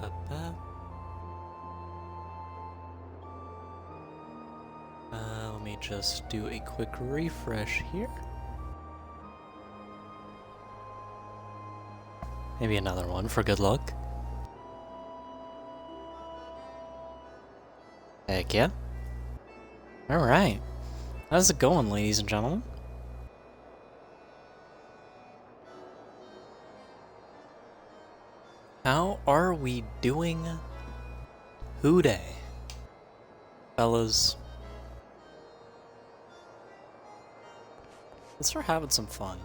Ba-ba. Let me just do a quick refresh here. Maybe another one for good luck. Heck yeah. Alright. How's it going, ladies and gentlemen? How are we doing today, fellas? Let's start having some fun.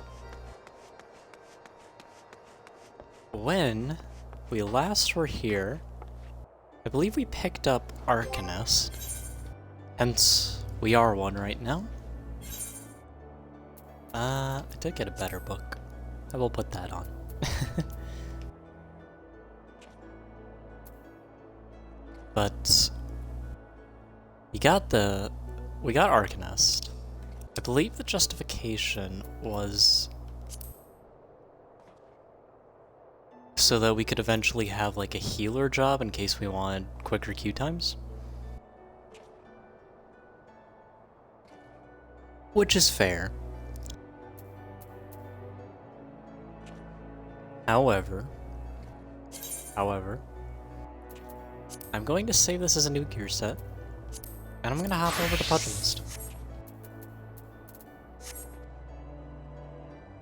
When we last were here, I believe we picked up Arcanist. Hence, we are one right now. I did get a better book. I will put that on. But we got Arcanist. I believe the justification was so that we could eventually have like a healer job in case we wanted quicker queue times. Which is fair. However, I'm going to save this as a new gear set, and I'm going to hop over to Pugilist.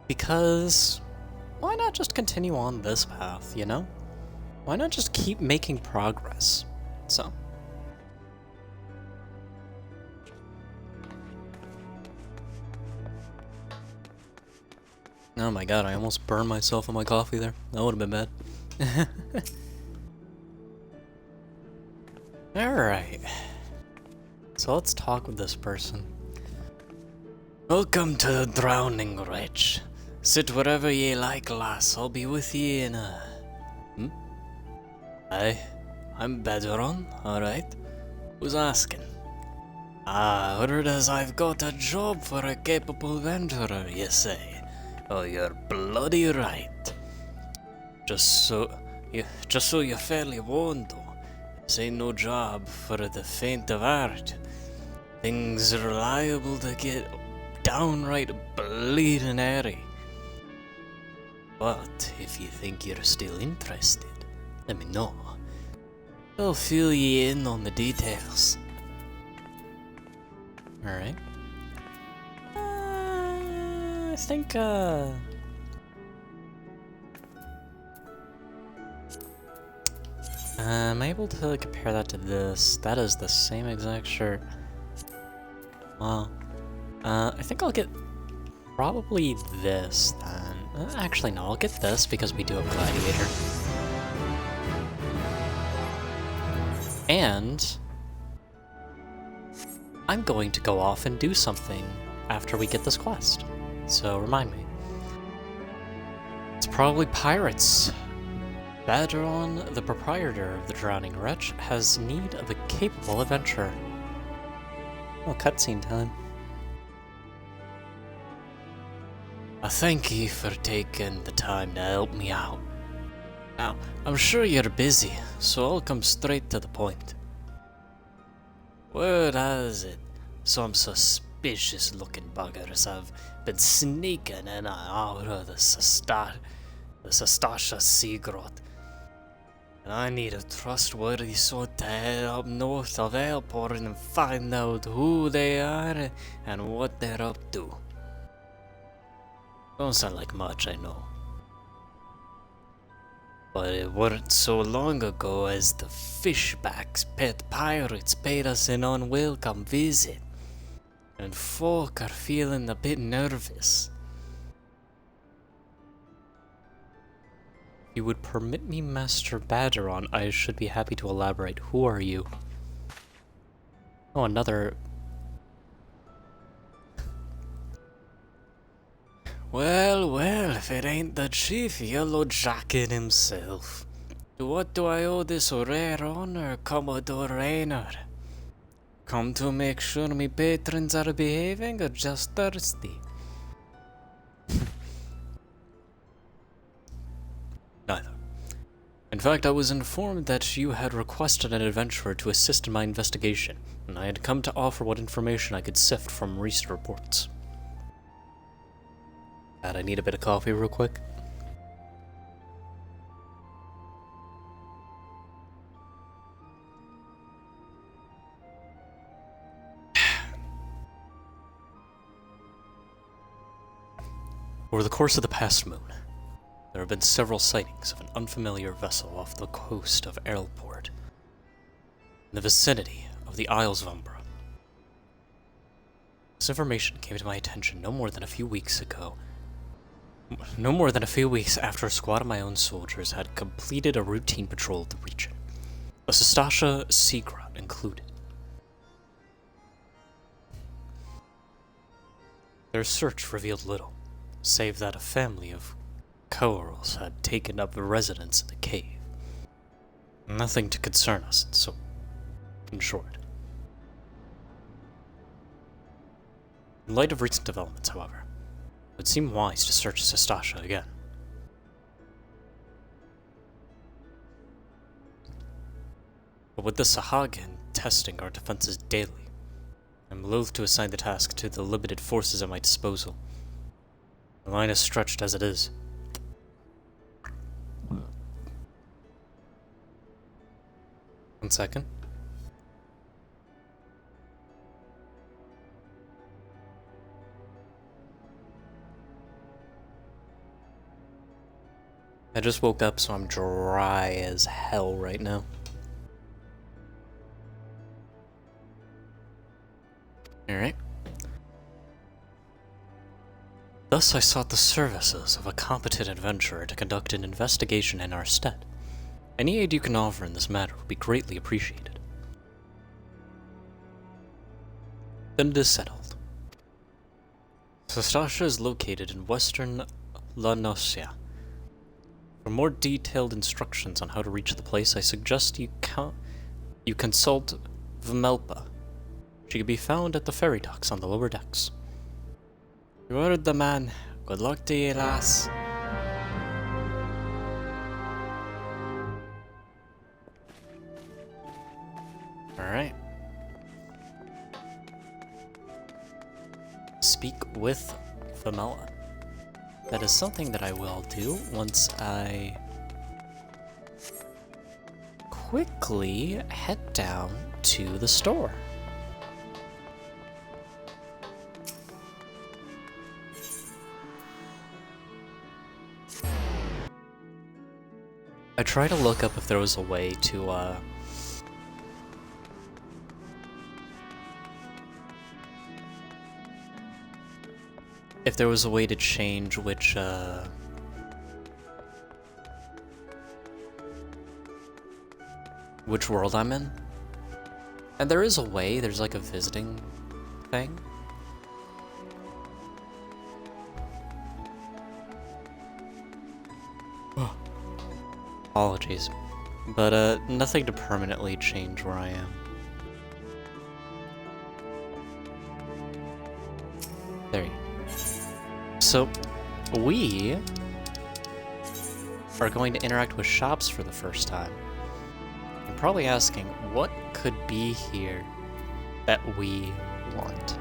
Because why not just continue on this path, you know? Why not just keep making progress? So. Oh my god, I almost burned myself on my coffee there. That would have been bad. Alright. So let's talk with this person. Welcome to the Drowning Wretch. Sit wherever ye like, lass. I'll be with ye in a... Aye, I'm Bedron, alright. Who's asking? Ah, heard as I've got a job for a capable venturer, you say? Oh, you're bloody right. Just so you're fairly warned, though. This ain't no job for the faint of heart. Things are liable to get downright bleeding airy. But if you think you're still interested, let me know. I'll fill you in on the details. Alright. I think, am I able to compare that to this? That is the same exact shirt. Wow. I think I'll get probably this then. Actually, no, I'll get this because we do have Gladiator. And I'm going to go off and do something after we get this quest. So remind me. It's probably pirates. Badron, the proprietor of the Drowning Wretch, has need of a capable adventurer. Oh, cutscene time. I thank you for taking the time to help me out. Now, I'm sure you're busy, so I'll come straight to the point. Word has it, some suspicious looking buggers have been sneaking in and out of the Sastasha Seagrot. And I need a trustworthy sort to head up north of Airport and find out who they are and what they're up to. Don't sound like much, I know. But it weren't so long ago as the Fishbacks pet pirates paid us an unwelcome visit. And folk are feeling a bit nervous. If you would permit me, Master Badron, I should be happy to elaborate. Who are you? Oh, another... Well, if it ain't the Chief Yellow Jacket himself. To what do I owe this rare honor, Commodore Raynor? Come to make sure me patrons are behaving or just thirsty? Neither. In fact, I was informed that you had requested an adventurer to assist in my investigation, and I had come to offer what information I could sift from recent reports. God, I need a bit of coffee real quick. Over the course of the past moon, there have been several sightings of an unfamiliar vessel off the coast of Erlport, in the vicinity of the Isles of Umbra. This information came to my attention no more than a few weeks ago. No more than a few weeks after a squad of my own soldiers had completed a routine patrol of the region, a Sastasha Seagrot included. Their search revealed little, save that a family of Corals had taken up residence in the cave. Nothing to concern us, so, in short. In light of recent developments, however, it would seem wise to search Sastasha again. But with the Sahagin testing our defenses daily, I'm loath to assign the task to the limited forces at my disposal. The line is stretched as it is. One second. I just woke up, so I'm dry as hell right now. Alright. Thus I sought the services of a competent adventurer to conduct an investigation in our stead. Any aid you can offer in this matter would be greatly appreciated. Then it is settled. Sastasha is located in western La Noscea. For more detailed instructions on how to reach the place, I suggest you consult Vmelpa. She can be found at the ferry docks on the lower decks. You heard the man. Good luck to you, lass. Alright. Speak with Vmelpa. That is something that I will do once I quickly head down to the store. I tried to look up if there was a way to, if there was a way to change which world I'm in. And there is a way, there's like a visiting thing. Apologies. But, nothing to permanently change where I am. There you go. So, we are going to interact with shops for the first time. I'm probably asking, what could be here that we want?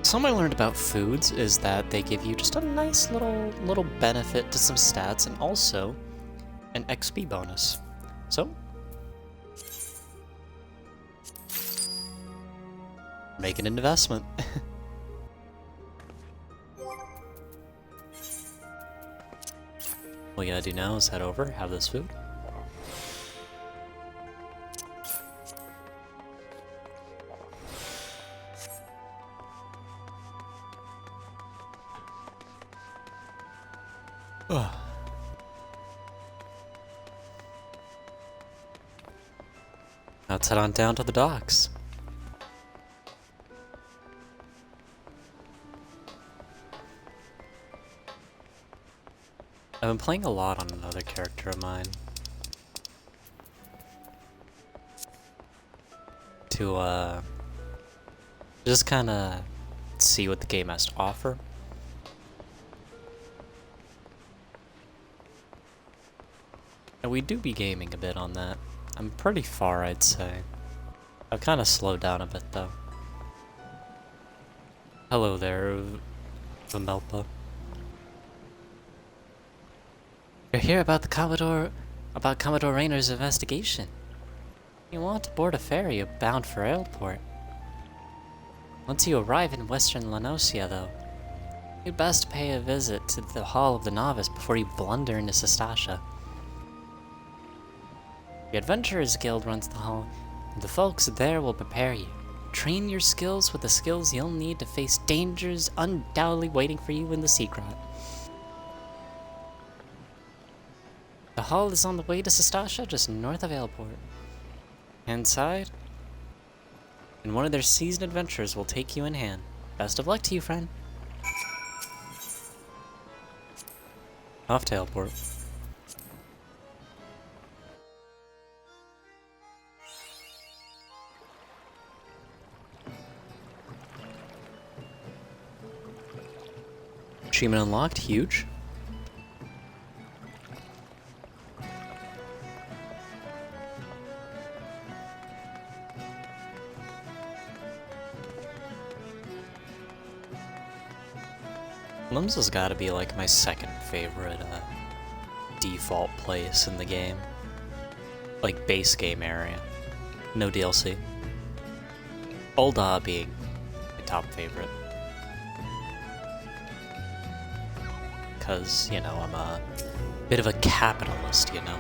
Something I learned about foods is that they give you just a nice little benefit to some stats and also an XP bonus. So, make an investment. What you gotta do now is head over, have this food. Ugh. Let's head on down to the docks. I've been playing a lot on another character of mine. To, just kinda see what the game has to offer. And we do be gaming a bit on that. I'm pretty far, I'd say. I've kind of slowed down a bit, though. Hello there, Vamelpa. You're here about Commodore Raynor's investigation. You want to board a ferry bound for airport. Once you arrive in Western Lanosia, though, you'd best pay a visit to the Hall of the Novice before you blunder into Sestasha. The Adventurers Guild runs the hall, and the folks there will prepare you. Train your skills with the skills you'll need to face dangers undoubtedly waiting for you in the Sea Grot. The hall is on the way to Sestasha, just north of Ailport. Inside, and one of their seasoned adventurers will take you in hand. Best of luck to you, friend. Off to Ailport. Achievement unlocked, huge. Limbs has gotta be like my second favorite default place in the game. Like base game area. No DLC. Ul'dah being my top favorite. Because, you know, I'm a bit of a capitalist, you know?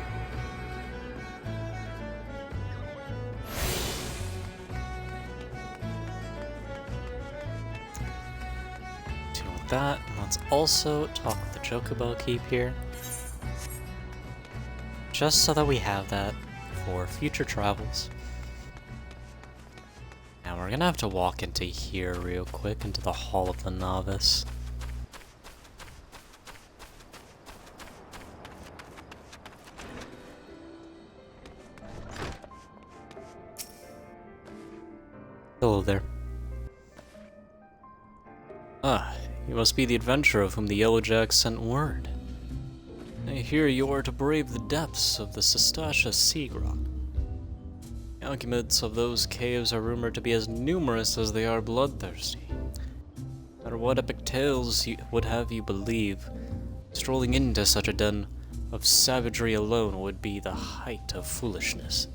With that, let's also talk with the Chocobo Keep here. Just so that we have that for future travels. Now we're gonna have to walk into here real quick, into the Hall of the Novice. Hello there. Ah, you must be the adventurer of whom the Yellowjack sent word. I hear you are to brave the depths of the Sestasha Sea Grot. The occupants of those caves are rumored to be as numerous as they are bloodthirsty. No matter what epic tales would have you believe, strolling into such a den of savagery alone would be the height of foolishness.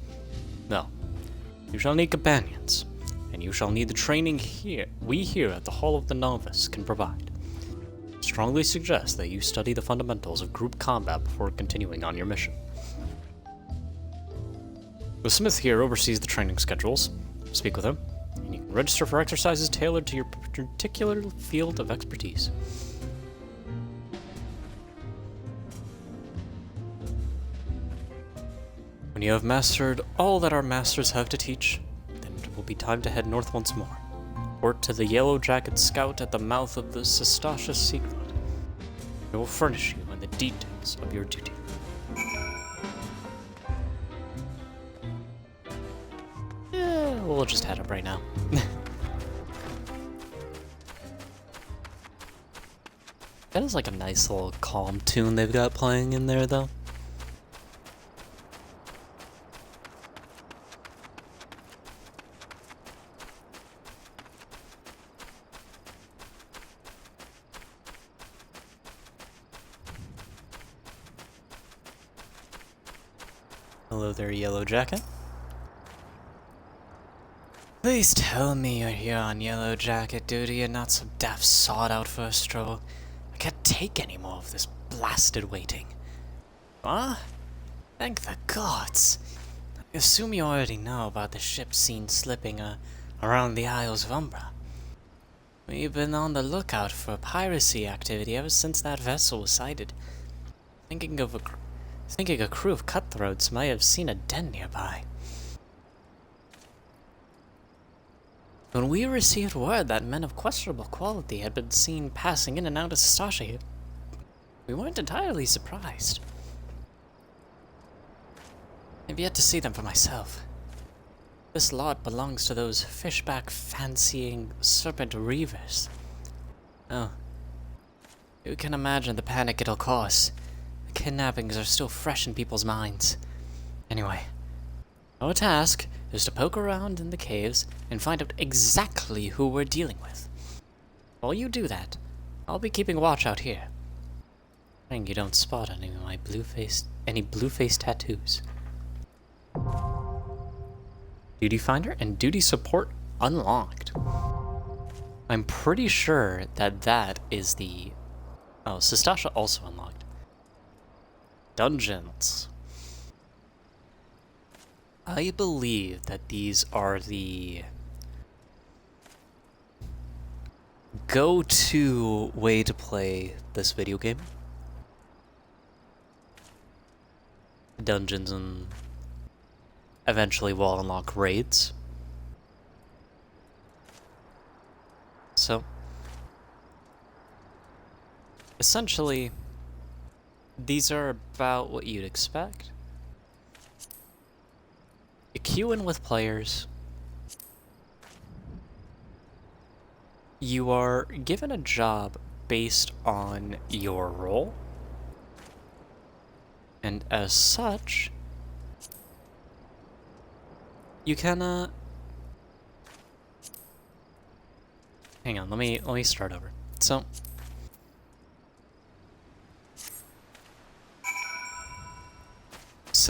No, you shall need companions. And you shall need the training we here at the Hall of the Novice can provide. Strongly suggest that you study the fundamentals of group combat before continuing on your mission. The Smith here oversees the training schedules. Speak with him, and you can register for exercises tailored to your particular field of expertise. When you have mastered all that our masters have to teach, will be time to head north once more. Report to the Yellow Jacket Scout at the mouth of the Sestasha Sea Grot. It will furnish you in the details of your duty. Yeah, we'll just head up right now. That is like a nice little calm tune they've got playing in there, though. Hello there, Yellow Jacket. Please tell me you're here on Yellow Jacket duty and not some daft sawed-out for a stroll. I can't take any more of this blasted waiting. What? Thank the gods. I assume you already know about the ship seen slipping around the Isles of Umbra. We've been on the lookout for piracy activity ever since that vessel was sighted. Thinking a crew of cutthroats might have seen a den nearby. When we received word that men of questionable quality had been seen passing in and out of Sestasha here, we weren't entirely surprised. I've yet to see them for myself. This lot belongs to those fishback-fancying serpent reavers. Oh, you can imagine the panic it'll cause. kidnappings are still fresh in people's minds. Anyway, our task is to poke around in the caves and find out exactly who we're dealing with. While you do that, I'll be keeping watch out here. Praying you don't spot any of my blue-faced tattoos. Duty Finder and Duty Support unlocked. I'm pretty sure that that is the... Oh, Sastasha also unlocked. Dungeons. I believe that these are the go-to way to play this video game. Dungeons and eventually we'll unlock raids. So, essentially, these are about what you'd expect. You queue in with players. You are given a job based on your role. And as such, you can, hang on, let me start over. So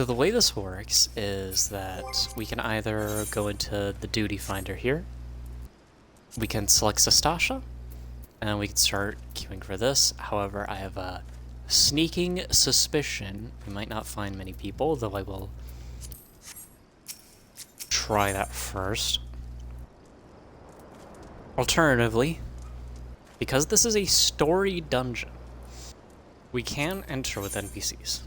the way this works is that we can either go into the Duty Finder here, we can select Sastasha, and we can start queuing for this. However, I have a sneaking suspicion we might not find many people, though I will try that first. Alternatively, because this is a story dungeon, we can enter with NPCs.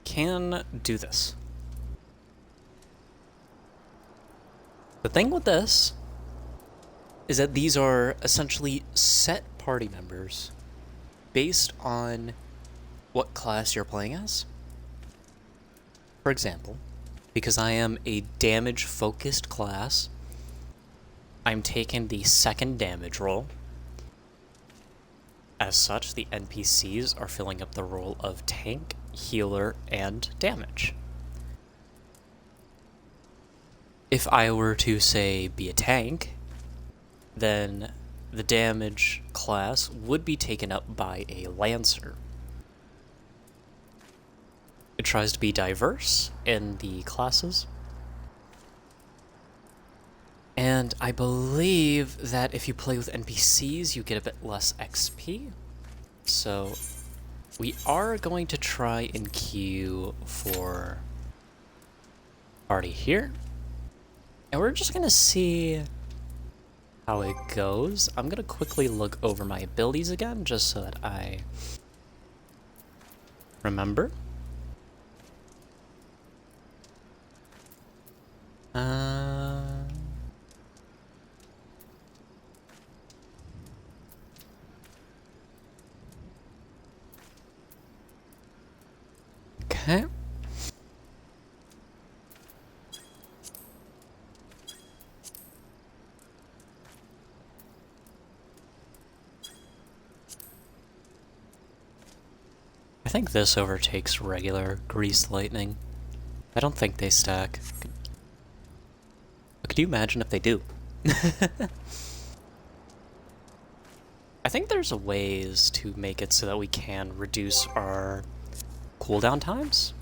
Can do this. The thing with this is that these are essentially set party members based on what class you're playing as. For example, because I am a damage-focused class, I'm taking the second damage role. As such, the NPCs are filling up the role of tank, healer, and damage. If I were to, say, be a tank, then the damage class would be taken up by a lancer. It tries to be diverse in the classes. And I believe that if you play with NPCs, you get a bit less XP. So we are going to try and queue for party here. And we're just gonna see how it goes. I'm gonna quickly look over my abilities again, just so that I remember. Okay. I think this overtakes regular Grease Lightning. I don't think they stack. But could you imagine if they do? I think there's ways to make it so that we can reduce our cooldown times.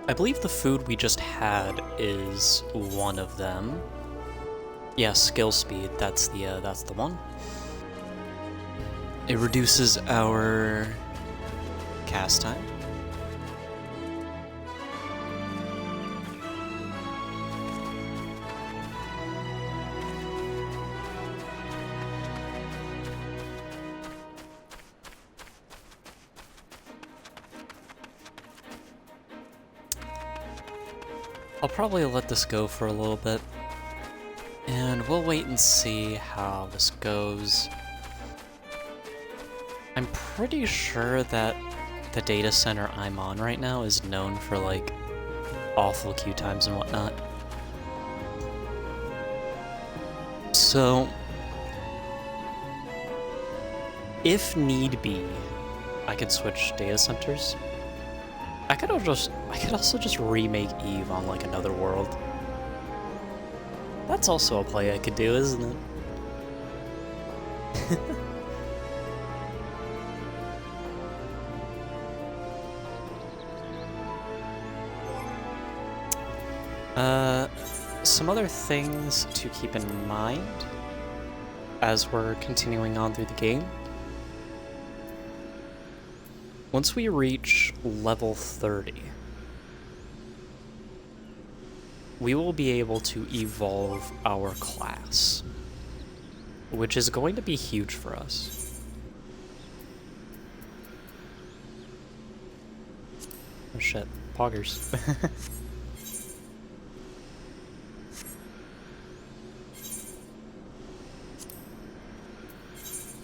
I believe the food we just had is one of them. Yeah, skill speed, that's the one. It reduces our cast time. I'll probably let this go for a little bit, and we'll wait and see how this goes. I'm pretty sure that the data center I'm on right now is known for, like, awful queue times and whatnot. So, if need be, I could switch data centers. I could also just remake Eve on like another world. That's also a play I could do, isn't it? Some other things to keep in mind as we're continuing on through the game. Once we reach level 30, we will be able to evolve our class, which is going to be huge for us. Oh shit, poggers.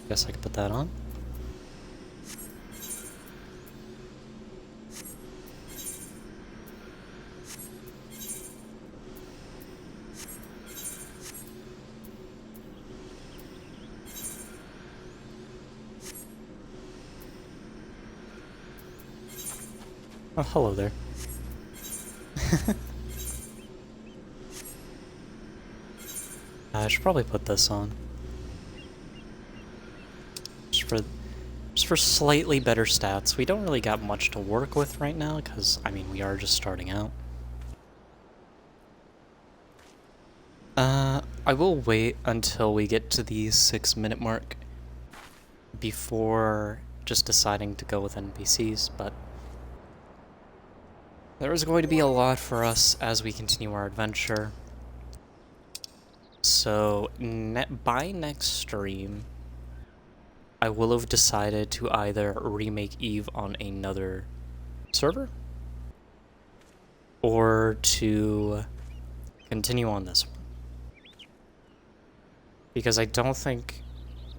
Guess I could put that on. Oh, hello there. I should probably put this on. Just for slightly better stats. We don't really got much to work with right now, because, I mean, we are just starting out. I will wait until we get to the 6-minute mark before just deciding to go with NPCs, but there is going to be a lot for us as we continue our adventure. So, by next stream, I will have decided to either remake Eve on another server, or to continue on this one. Because I don't think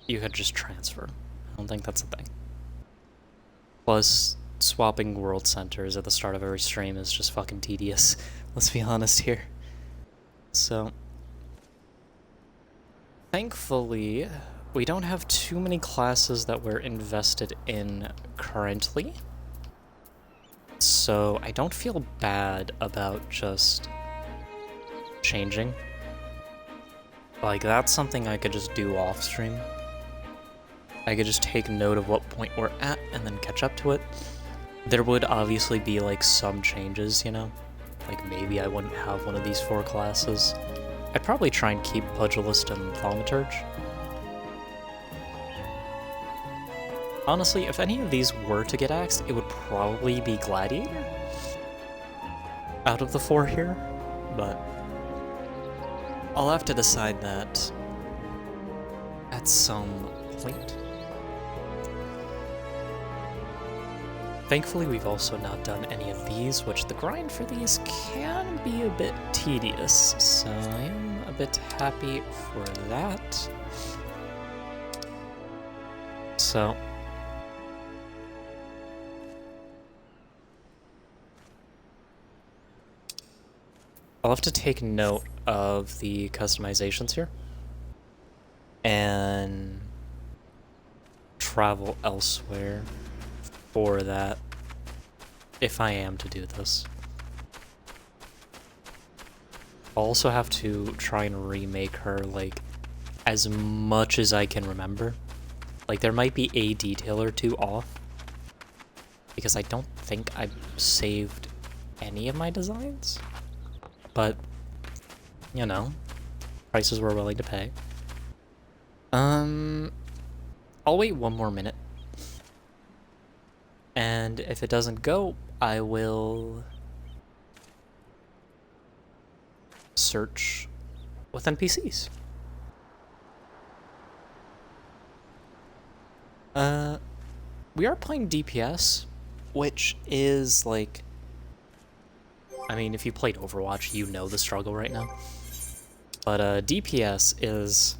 you could just transfer. I don't think that's a thing. Plus, swapping world centers at the start of every stream is just fucking tedious. Let's be honest here. So, thankfully, we don't have too many classes that we're invested in currently. So, I don't feel bad about just changing. Like, that's something I could just do off stream. I could just take note of what point we're at and then catch up to it. There would obviously be, like, some changes, you know? Like, maybe I wouldn't have one of these 4 classes. I'd probably try and keep Pugilist and Thaumaturge. Honestly, if any of these were to get axed, it would probably be Gladiator out of the 4 here, but I'll have to decide that at some point. Thankfully, we've also not done any of these, which the grind for these can be a bit tedious, so I am a bit happy for that. So, I'll have to take note of the customizations here and travel elsewhere for that, if I am to do this. I'll also have to try and remake her, like, as much as I can remember. Like, there might be a detail or 2 off, because I don't think I've saved any of my designs. But, you know, prices we're willing to pay. I'll wait 1 more minute. And if it doesn't go, I will search with NPCs. We are playing DPS, which is like, I mean, if you played Overwatch, you know the struggle right now. But DPS is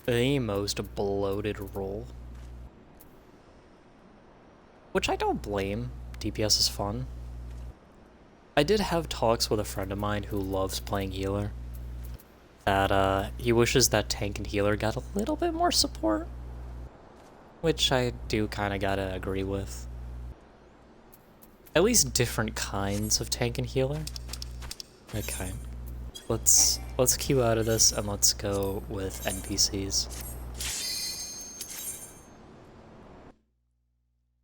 the most bloated role. Which I don't blame. DPS is fun. I did have talks with a friend of mine who loves playing healer. that he wishes that tank and healer got a little bit more support, which I do kind of gotta agree with. At least different kinds of tank and healer. Okay, let's queue out of this and let's go with NPCs.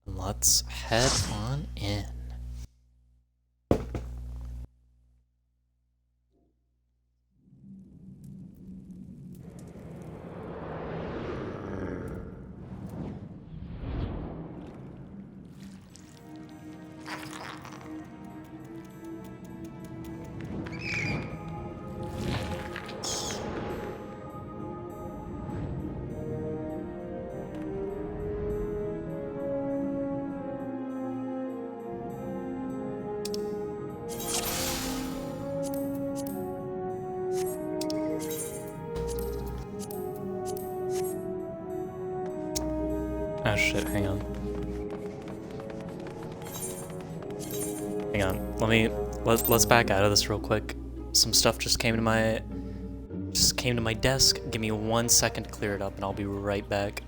Let's head on in. Ah shit, hang on. Hang on, let's back out of this real quick. Some stuff just came to my desk. Give me 1 second to clear it up and I'll be right back.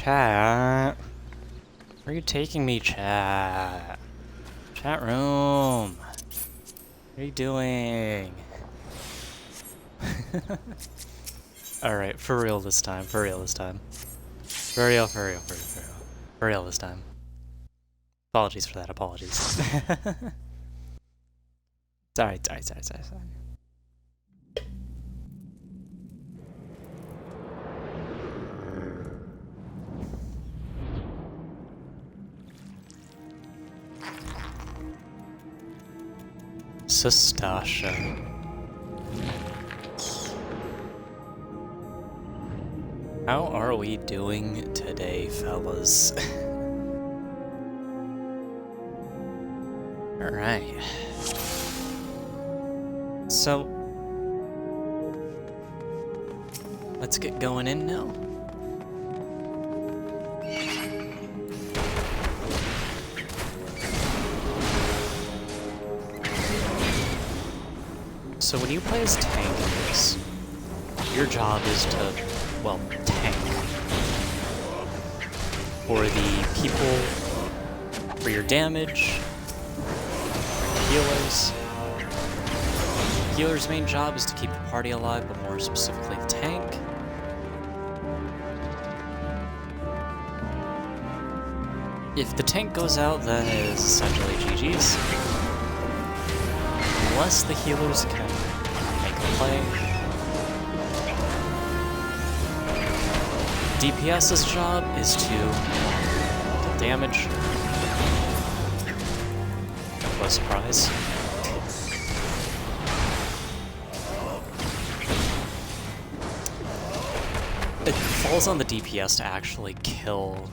Chat. Where are you taking me, chat? Chat room. What are you doing? Alright, for real this time. For real this time. For real this time. Apologies for that, apologies. Sorry. Sastasha. How are we doing today, fellas? Alright. So, let's get going in now. So when you play as tank in this, your job is to, well, tank for the people, for your damage, for your healers. The healer's main job is to keep the party alive, but more specifically the tank. If the tank goes out, then it is essentially GG's. Unless the healers can make a play. DPS's job is to deal damage. What a surprise. It falls on the DPS to actually kill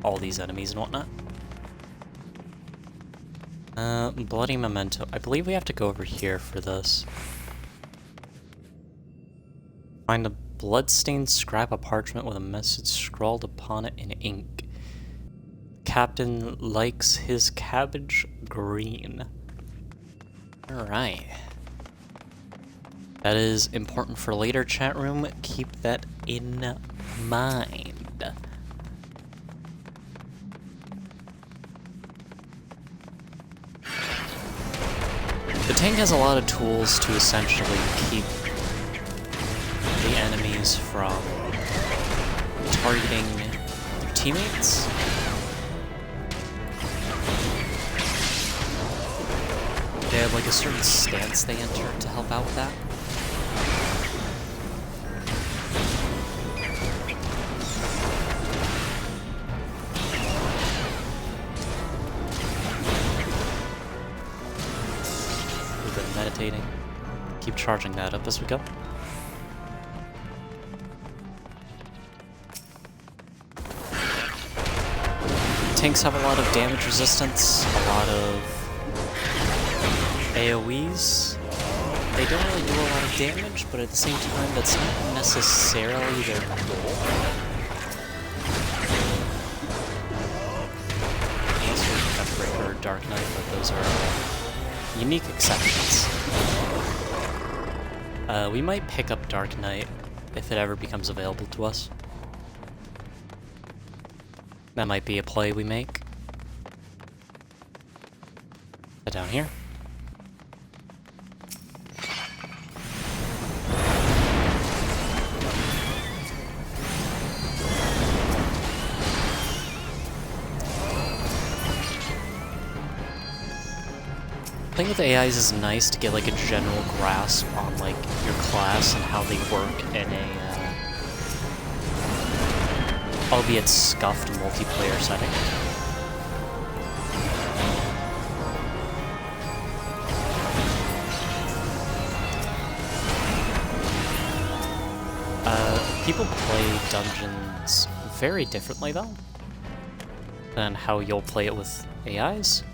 all these enemies and whatnot. Bloody Memento. I believe we have to go over here for this. Find a bloodstained scrap of parchment with a message scrawled upon it in ink. Captain likes his cabbage green. Alright. That is important for later, chat room. Keep that in mind. The tank has a lot of tools to essentially keep the enemies from targeting their teammates. They have like a certain stance they enter to help out with that. Meditating. Keep charging that up as we go. Tanks have a lot of damage resistance, a lot of AoEs. They don't really do a lot of damage, but at the same time, that's not necessarily their goal. Unless you're Deathbreaker or Dark Knight, but those are unique exceptions. We might pick up Dark Knight if it ever becomes available to us. That might be a play we make. Down here. Playing with AIs is nice to get like a general grasp on like your class and how they work in a albeit scuffed multiplayer setting. People play dungeons very differently though than how you'll play it with AIs.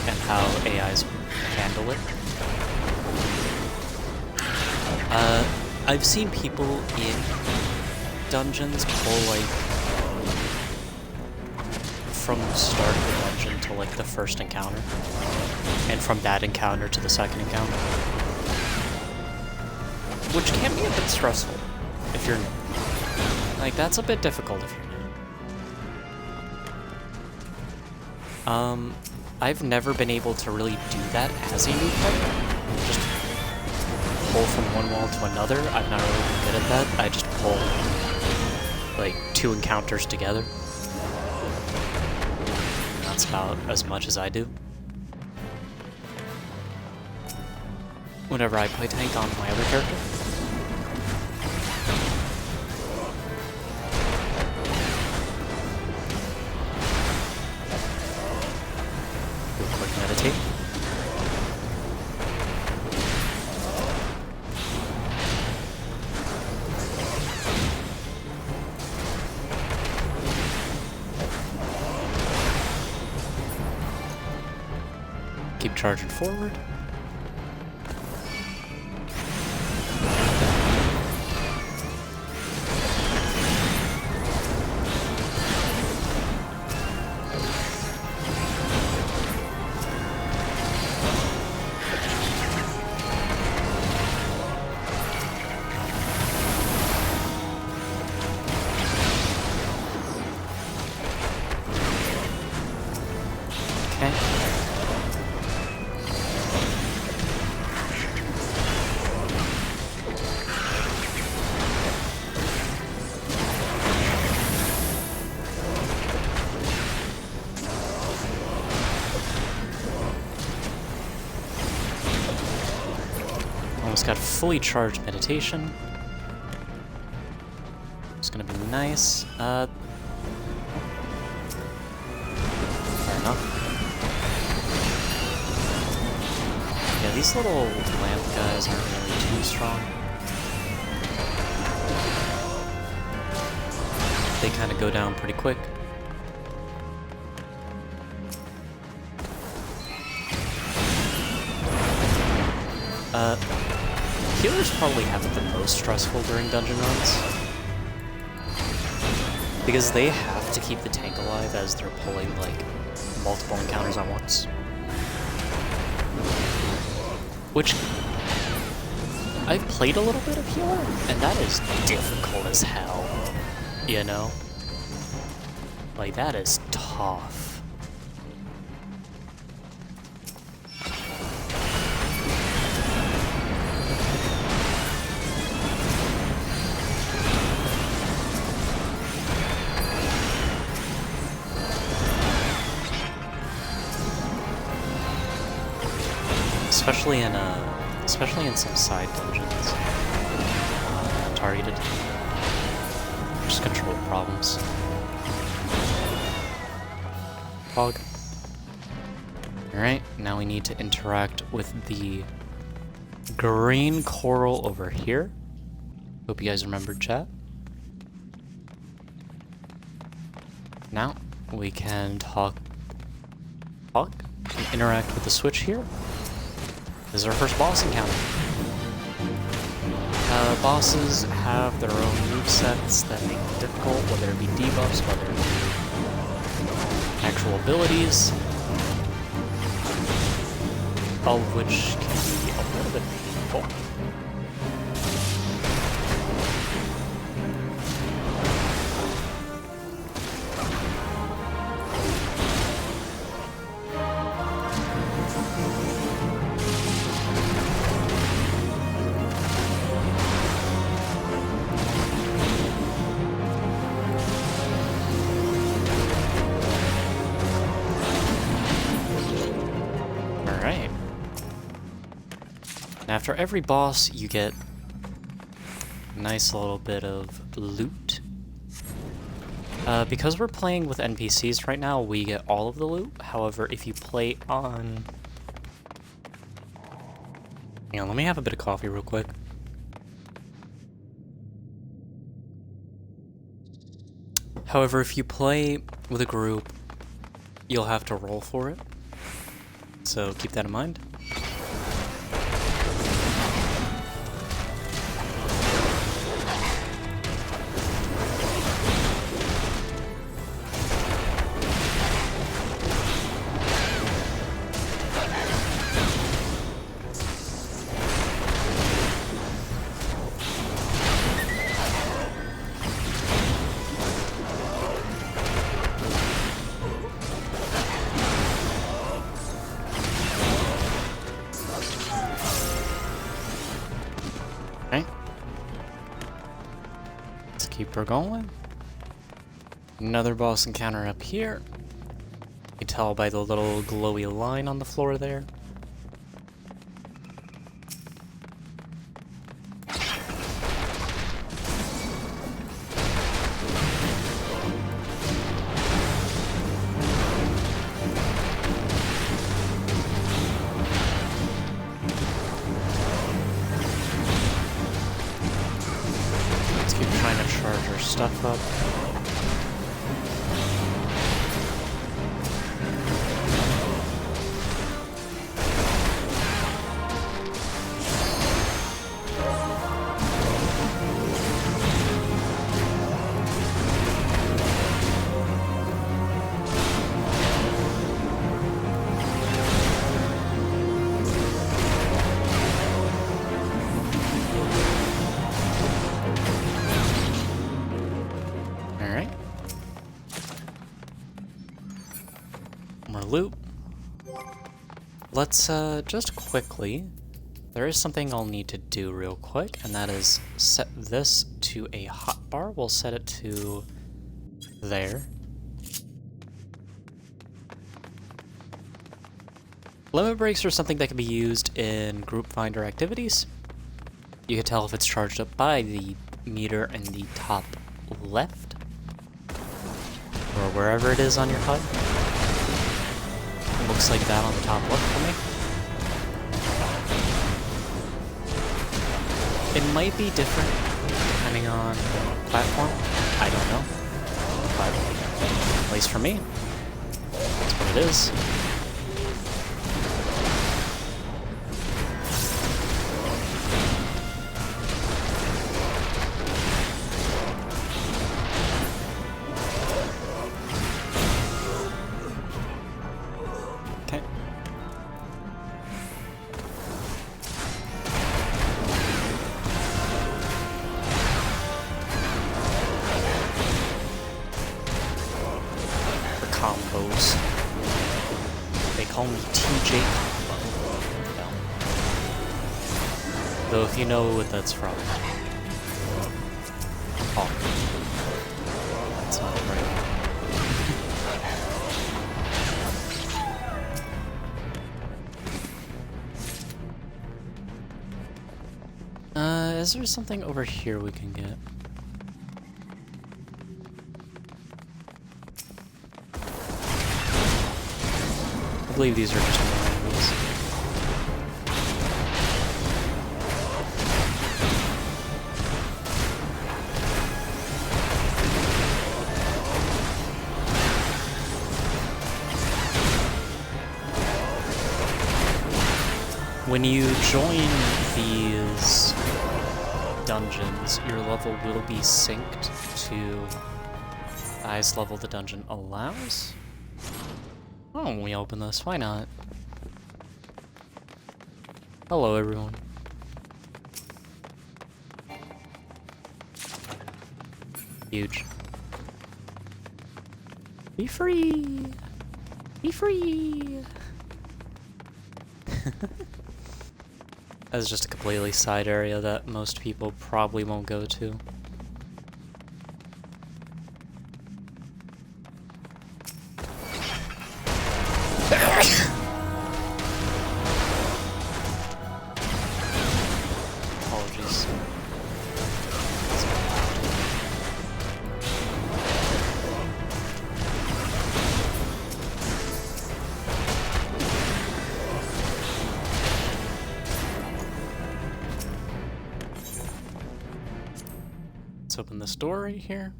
And how AIs handle it. I've seen people in dungeons pull like from the start of the dungeon to like the first encounter, and from that encounter to the second encounter, which can be a bit stressful if you're new. Like that's a bit difficult if you're I've never been able to really do that as a noob fighter. Just pull from one wall to another. I'm not really good at that. I just pull like 2 encounters together. And that's about as much as I do. Whenever I play tank on my other character. Do a quick meditate. Keep charging forward. Okay. Almost got fully charged meditation. It's gonna be nice. Fair enough. Yeah, these little lamp guys aren't really too strong. They kind of go down pretty quick. Healers probably have it the most stressful during dungeon runs. Because they have to keep the tank alive as they're pulling, like, multiple encounters at once. Which, I've played a little bit of healer, and that is difficult as hell, you know? Like, that is tough. Especially in some side dungeons. Targeted. Just control problems. Fog. Alright, now we need to interact with the green coral over here. Hope you guys remembered chat. Now we can talk and interact with the switch here. This is our first boss encounter. Bosses have their own movesets that make them difficult, whether it be debuffs, whether it be actual abilities, all of which can be a little bit painful. After every boss, you get a nice little bit of loot. Because we're playing with NPCs right now, we get all of the loot. However, if you play on... Hang on, let me have a bit of coffee real quick. However, if you play with a group, you'll have to roll for it. So keep that in mind. keep her going. Another boss encounter up here. You can tell by the little glowy line on the floor there. Let's keep trying to charge our stuff up. More loot. Let's just quickly, there is something I'll need to do real quick, and that is set this to a hotbar. We'll set it to there. Limit breaks are something that can be used in group finder activities. You can tell if it's charged up by the meter in the top left, or wherever it is on your HUD. It looks like that on the top left for me. It might be different depending on platform. I don't know. But at least for me, that's what it is. Combos. They call me TJ Combo. No. Though if you know what that's from. Oh. That's not right. Is there something over here we can get? I believe these are just more enemies. When you join these dungeons, your level will be synced to the highest level the dungeon allows. Why don't we open this? Why not? Hello, everyone. Huge. Be free! Be free! That's just a completely side area that most people probably won't go to. Apologies. Let's open this door right here.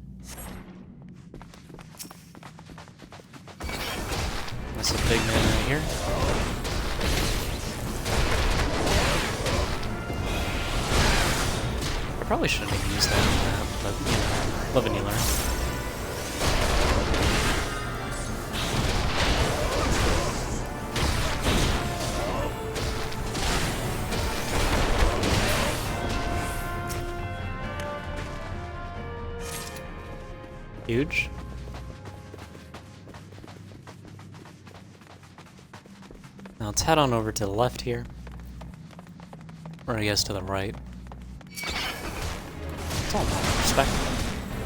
That's a big man right here. I probably shouldn't have used that map, but you know, live and you learn. Huge. Now let's head on over to the left here. Or I guess to the right. It's all about perspective.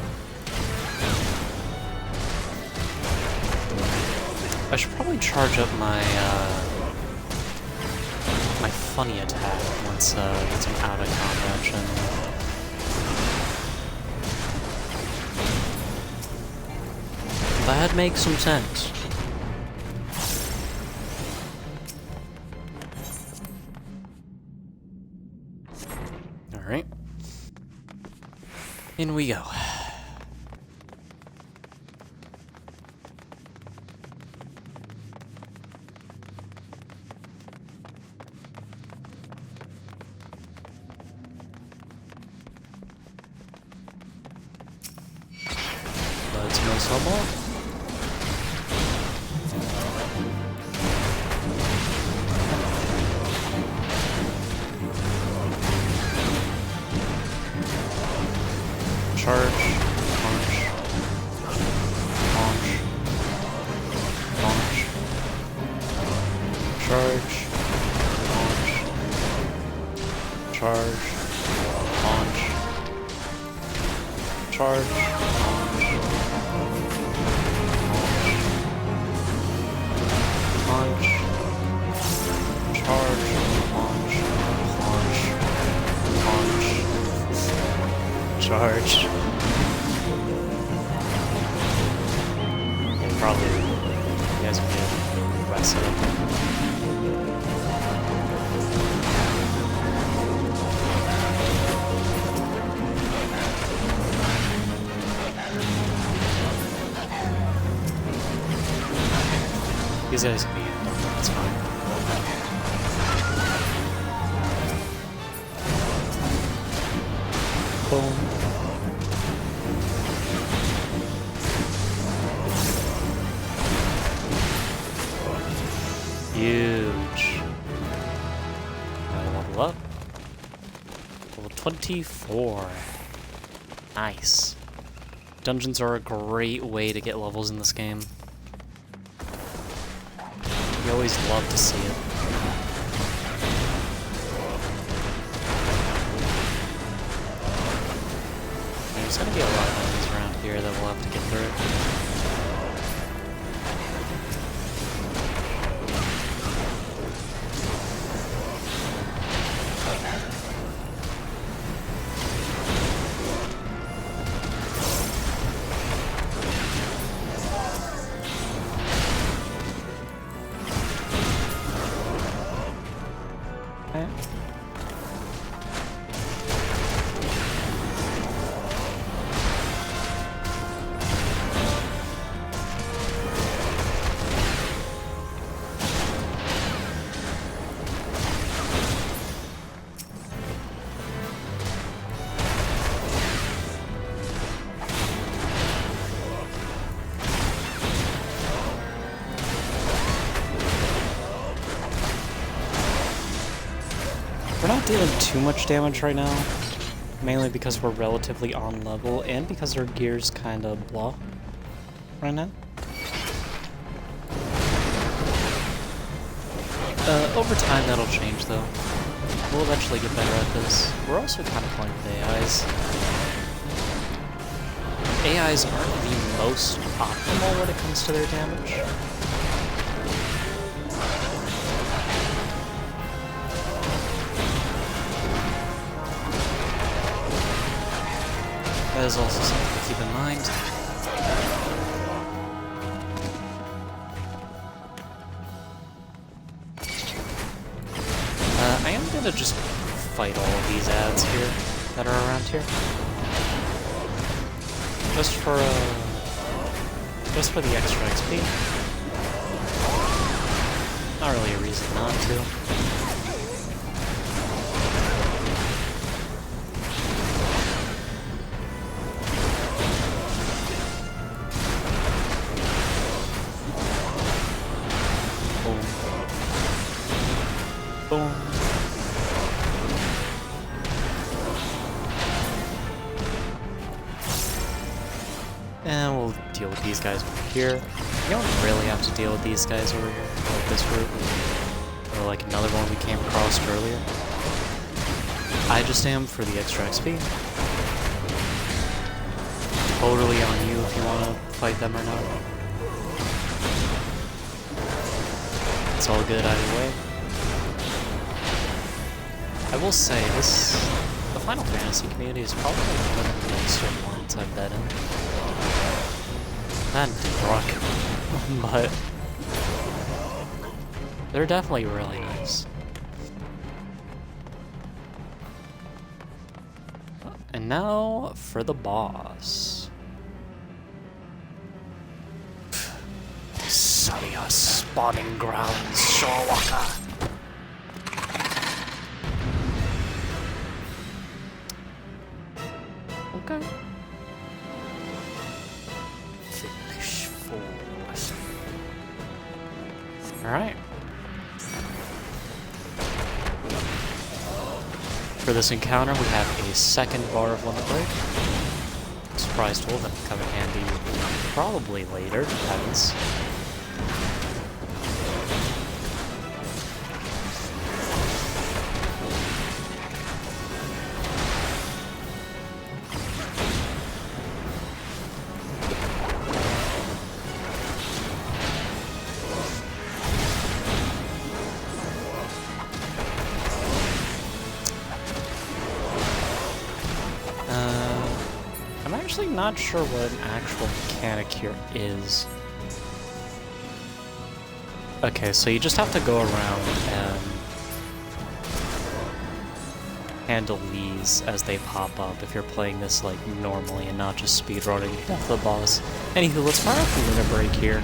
I should probably charge up my my funny attack once I'm out of combat generally. That makes some sense. Alright. In we go. Let's go snowball. Charge, launch, launch, launch, charge, launch, charge, launch, charge, launch, charge, launch, launch, launch, charge. Probably you guys will get the rest of it. These guys can be handled, that's fine. Boom. Huge. Gotta level up. Level 24. Nice. Dungeons are a great way to get levels in this game. You always love to see it. There's gonna be a lot of enemies around here that we'll have to get through. We're not dealing too much damage right now, mainly because we're relatively on level and because our gear's kind of blah right now. Over time that'll change though. We'll eventually get better at this. We're also kind of playing with AIs. AIs aren't the most optimal when it comes to their damage. That is also something to keep in mind. I am gonna just fight all of these ads here that are around here. Just for the extra XP. Not really a reason not to. Boom. And we'll deal with these guys over here. You don't really have to deal with these guys over here, like this route, or like another one we came across earlier. I just am for the extra XP. Totally on you if you want to fight them or not. It's all good either way. I will say, the Final Fantasy community is probably one of the most ones I've been in. And Druck, but they're definitely really nice. And now for the boss. Salia spawning grounds, Shorewalker. Okay. Finish force. Alright. For this encounter, we have a second bar of limit break. Surprise tool that will come in handy probably later, depends. I'm actually not sure what an actual mechanic here is. Okay, so you just have to go around and handle these as they pop up if you're playing this like normally and not just speedrunning death of the boss. Anywho, let's fire up the limit break here.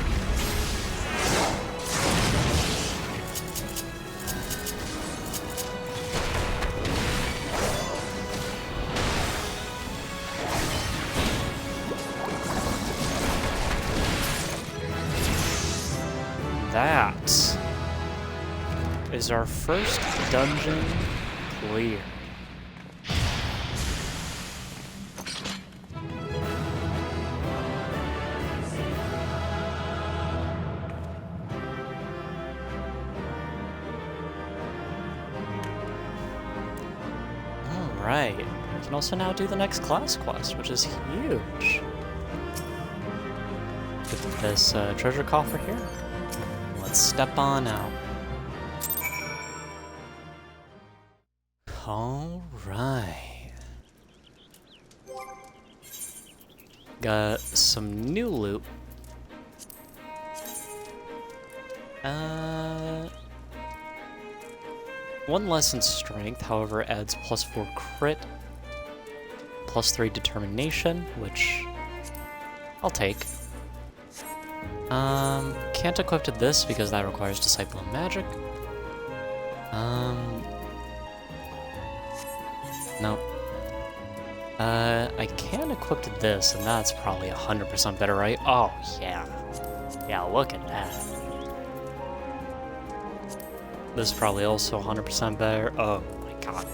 That is our first dungeon clear. Alright, we can also now do the next class quest, which is huge. Get this treasure coffer here. Let's step on out. Alright. Got some new loot. One less in strength, however, adds +4 crit, +3 determination, which I'll take. Can't equip to this because that requires Disciple of Magic. Nope. I can equip to this, and that's probably 100% better, right? Oh, yeah. Yeah, look at that. This is probably also 100% better. Oh my god,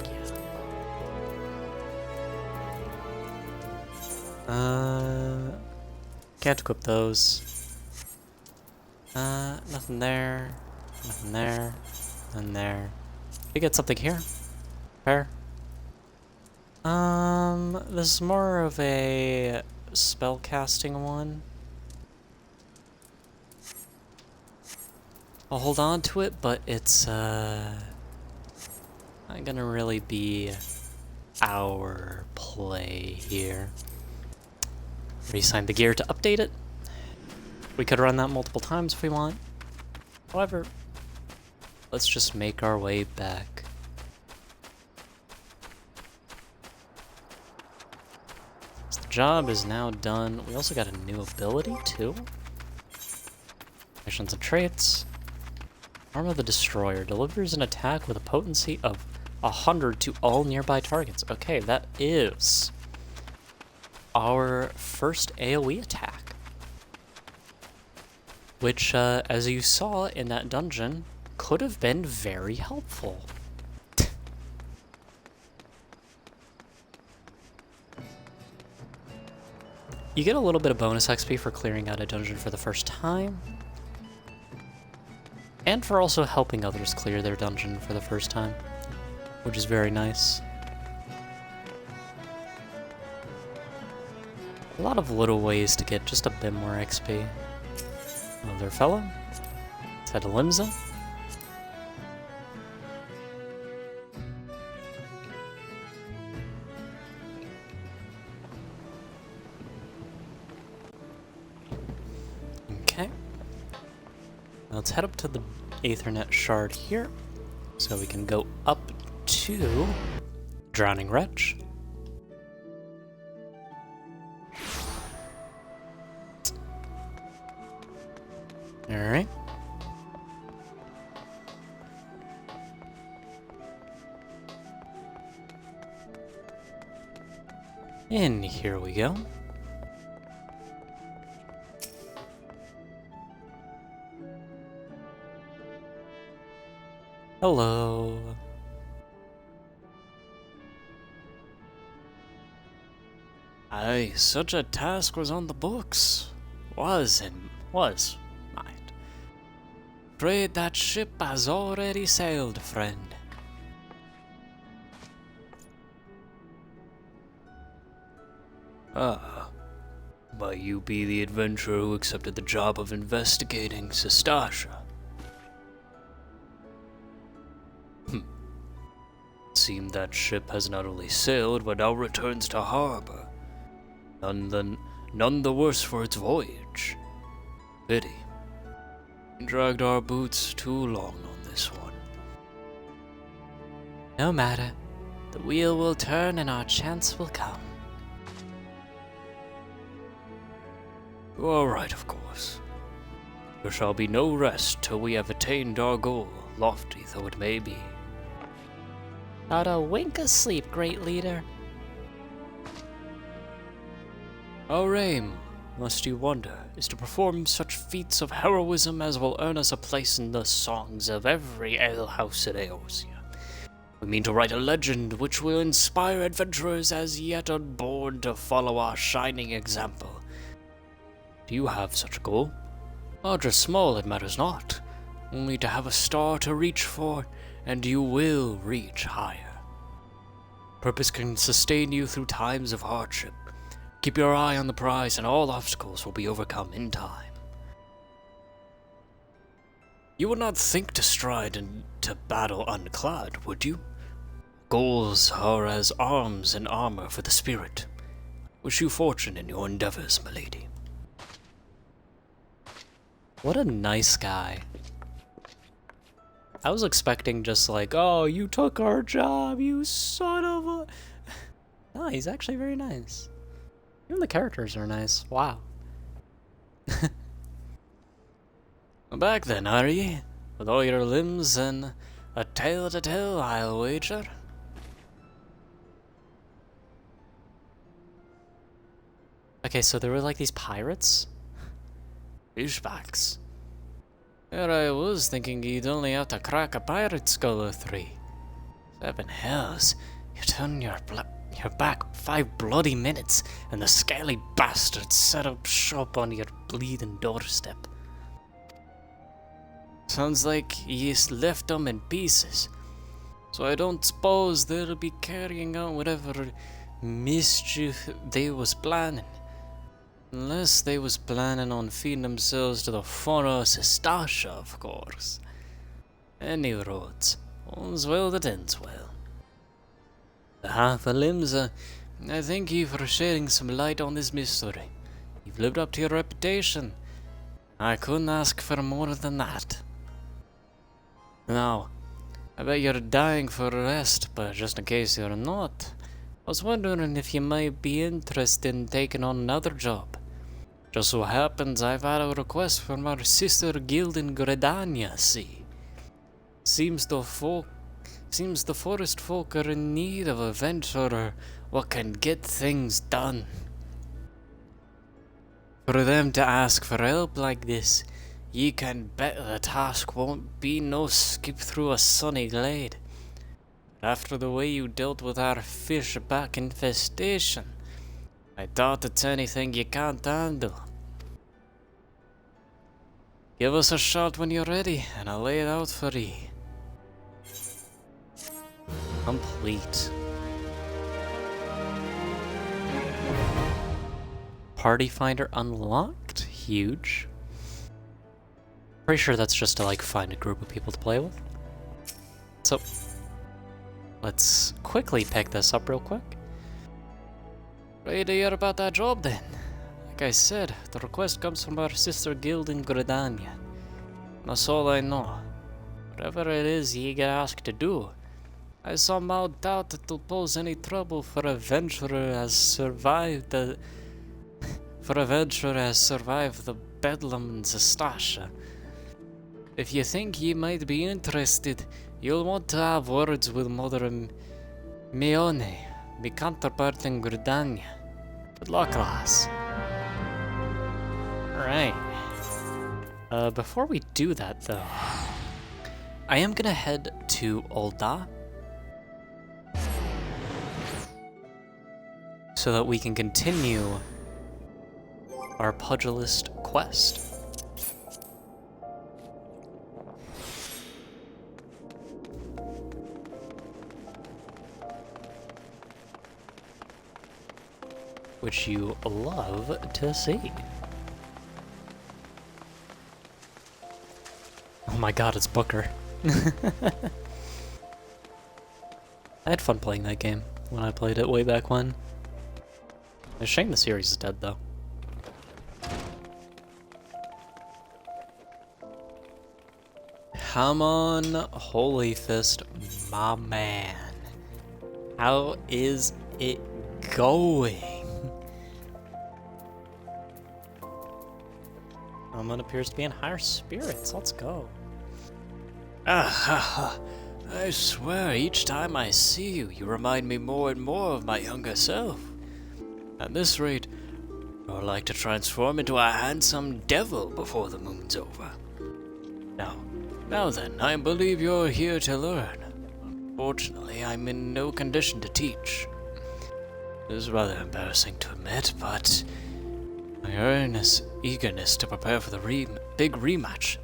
yeah. Can't equip those. Nothing there. Nothing there. Nothing there. We get something here. Fair. This is more of a spell casting one. I'll hold on to it, but it's, not gonna really be our play here. Reassign the gear to update it. We could run that multiple times if we want. However, let's just make our way back. So the job is now done. We also got a new ability, too. Actions and traits. Arm of the Destroyer delivers an attack with a potency of 100 to all nearby targets. Okay, that is our first AoE attack. Which, as you saw in that dungeon, could have been very helpful. You get a little bit of bonus XP for clearing out a dungeon for the first time. And for also helping others clear their dungeon for the first time, which is very nice. A lot of little ways to get just a bit more XP. Another fellow. Is that a Limsa? Let's head up to the Aethernet shard here, so we can go up to Drowning Wretch. Alright. And here we go. Hello. Aye, such a task was on the books. Was, mind. Afraid that ship has already sailed, friend. Ah, might you be the adventurer who accepted the job of investigating Sestasha? Seemed that ship has not only sailed, but now returns to harbor. None the worse for its voyage. Pity. Dragged our boots too long on this one. No matter. The wheel will turn and our chance will come. You are right, of course. There shall be no rest till we have attained our goal, lofty though it may be. Not a wink of sleep, great leader. Our aim, must you wonder, is to perform such feats of heroism as will earn us a place in the songs of every alehouse in Eosia. We mean to write a legend which will inspire adventurers as yet unborn to follow our shining example. Do you have such a goal? Large or small, it matters not. Only to have a star to reach for, and you will reach higher. Purpose can sustain you through times of hardship. Keep your eye on the prize, and all obstacles will be overcome in time. You would not think to stride into battle unclad, would you? Goals are as arms and armor for the spirit. Wish you fortune in your endeavors, milady. What a nice guy. I was expecting just like, oh, you took our job, you son of a... No, he's actually very nice. Even the characters are nice. Wow. Back then, are ye? With all your limbs and a tale to tell, I'll wager. Okay, so there were like these pirates? Fishbacks. Here I was thinking you'd only have to crack a pirate skull or 3. 7 hells, you turned your back 5 bloody minutes, and the scaly bastard set up shop on your bleeding doorstep. Sounds like ye left them in pieces, so I don't suppose they'll be carrying on whatever mischief they was planning. Unless they was planning on feeding themselves to the fauna of Sestasha, of course. Any roads, all's well that ends well. The half of Limsa, I thank you for shedding some light on this mystery. You've lived up to your reputation. I couldn't ask for more than that. Now, I bet you're dying for rest, but just in case you're not, I was wondering if you might be interested in taking on another job. Just so happens I've had a request from our sister guild in Gredania, see. Seems the forest folk are in need of a venturer what can get things done. For them to ask for help like this, ye can bet the task won't be no skip through a sunny glade. After the way you dealt with our fishback infestation, I doubt it's anything you can't handle. Give us a shot when you're ready, and I'll lay it out for ye. Complete. Party Finder unlocked. Huge. Pretty sure that's just to like find a group of people to play with. So, let's quickly pick this up real quick. Ready to hear about that job then? Like I said, the request comes from our sister guild in Gredania. That's all I know. Whatever it is ye get asked to do, I somehow doubt it'll pose any trouble for a venturer has survived the bedlam in Zastasha. If you think ye might be interested, you'll want to have words with Mother Meone, my counterpart in Gridania. Good luck, lass. Alright. Before we do that, though, I am gonna head to Ul'dah so that we can continue our pugilist quest. Which you love to see. Oh my god, it's Booker. I had fun playing that game when I played it way back when. It's a shame the series is dead, though. Come on, Holy Fist, my man. How is it going? Someone appears to be in higher spirits. Let's go. I swear, each time I see you, you remind me more and more of my younger self. At this rate, you're like to transform into a handsome devil before the moon's over. Now then, I believe you're here to learn. Unfortunately, I'm in no condition to teach. It is rather embarrassing to admit, but my earnest eagerness to prepare for the big rematch.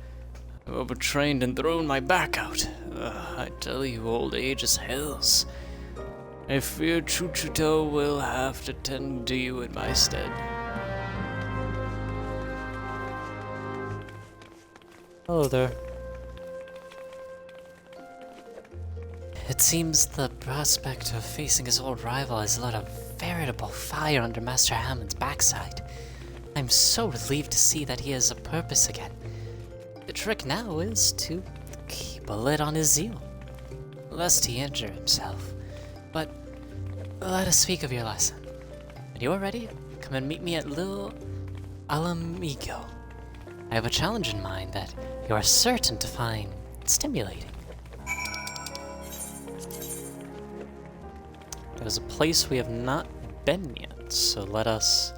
I've overtrained and thrown my back out. I tell you, old age is hells. I fear Chuchuto will have to tend to you in my stead. Hello there. It seems the prospect of facing his old rival has lit a veritable fire under Master Hammond's backside. I'm so relieved to see that he has a purpose again. The trick now is to keep a lid on his zeal, lest he injure himself. But let us speak of your lesson. When you are ready, come and meet me at Lil Alamigo. I have a challenge in mind that you are certain to find stimulating. There's a place we have not been yet, so let us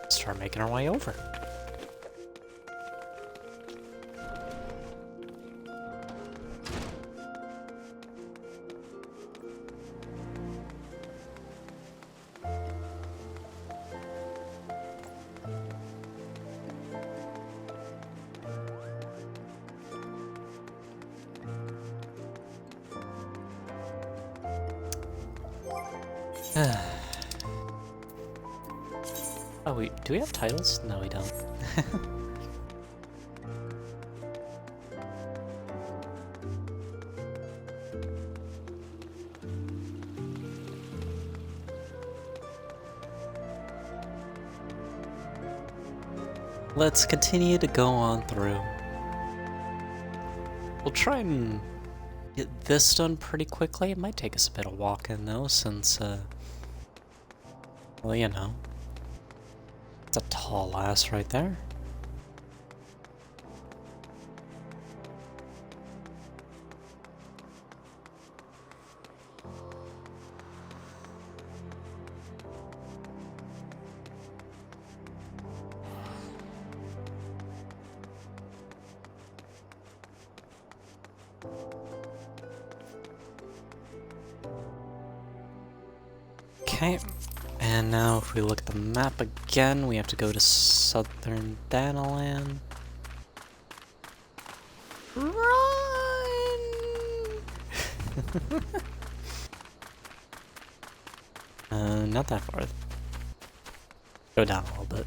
start making our way over. Oh, do we have titles? No, we don't. Let's continue to go on through. We'll try and get this done pretty quickly. It might take us a bit of walking though, since, well, you know. It's a tall ass right there. Okay, and now if we look at the map again, we have to go to Southern Danalan. Run! Not that far. Go down a little bit.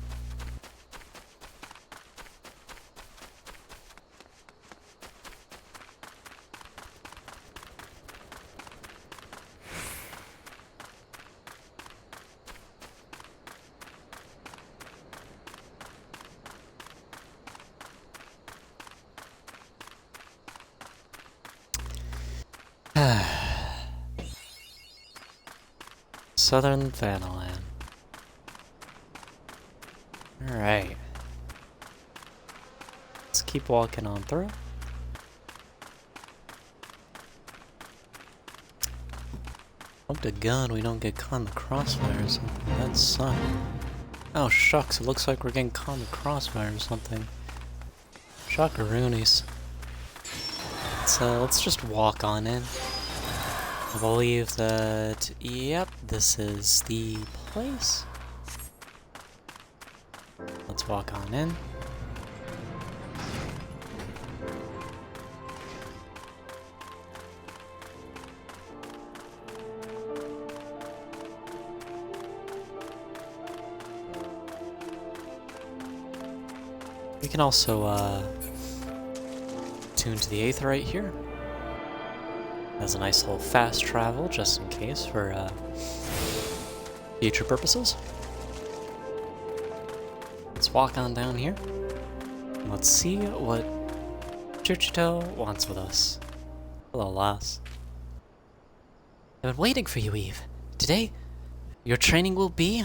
Southern Vanaland. Alright. Let's keep walking on through. Hope to God we don't get caught in the crossfire or something. That sucks. Oh shucks, it looks like we're getting caught in the crossfire or something. Shockaroonies. Let's just walk on in. I believe that, yep, this is the place. Let's walk on in. We can also tune to the Aether right here. Has a nice little fast travel just in case for future purposes. Let's walk on down here. And let's see what Churchito wants with us. Hello, lass. I've been waiting for you, Eve. Today, your training will be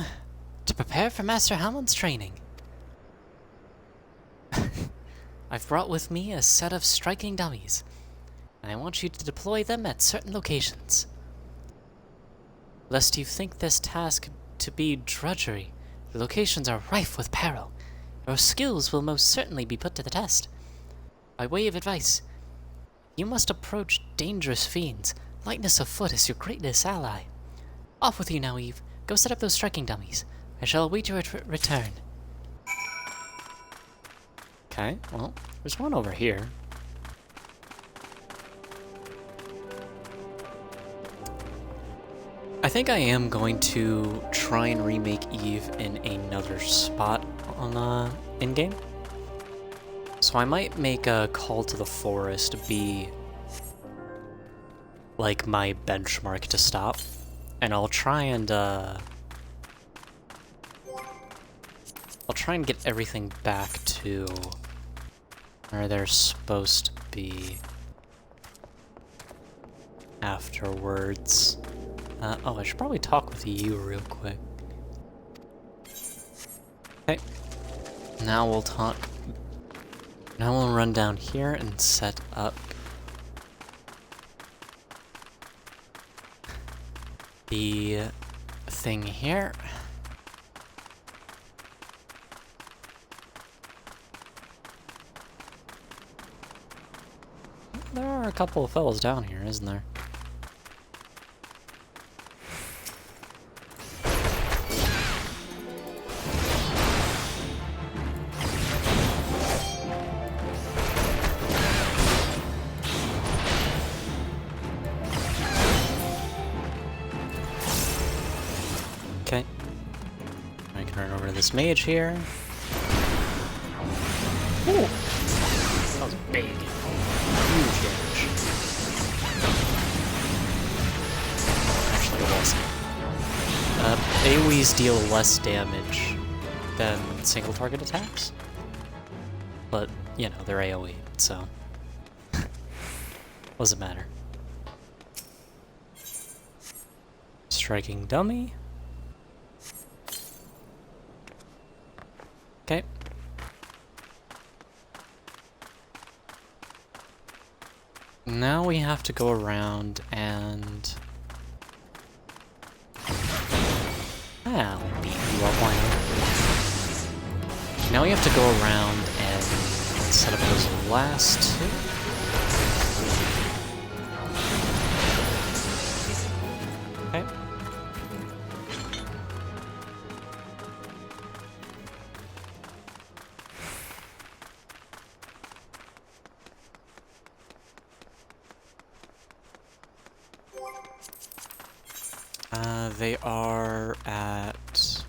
to prepare for Master Hamlin's training. I've brought with me a set of striking dummies, and I want you to deploy them at certain locations. Lest you think this task to be drudgery, the locations are rife with peril. Your skills will most certainly be put to the test. By way of advice, you must approach dangerous fiends. Lightness of foot is your greatest ally. Off with you now, Eve. Go set up those striking dummies. I shall await your return. Okay, well, there's one over here. I think I am going to try and remake Eve in another spot on in-game. So I might make a Call to the Forest be like my benchmark to stop. And I'll try and get everything back to where they're supposed to be afterwards. Oh, I should probably talk with you real quick. Okay. Now we'll talk. Now we'll run down here and set up the thing here. There are a couple of fellas down here, isn't there? Okay. I can run over to this mage here. Ooh! That was big. Huge damage. Actually, it wasn't. AoEs deal less damage than single target attacks. But, you know, they're AoE, so... doesn't matter. Striking dummy. Okay. Now we have to go around and... I'll beat you up, why not? Now we have to go around and set up those last two. Okay. They are at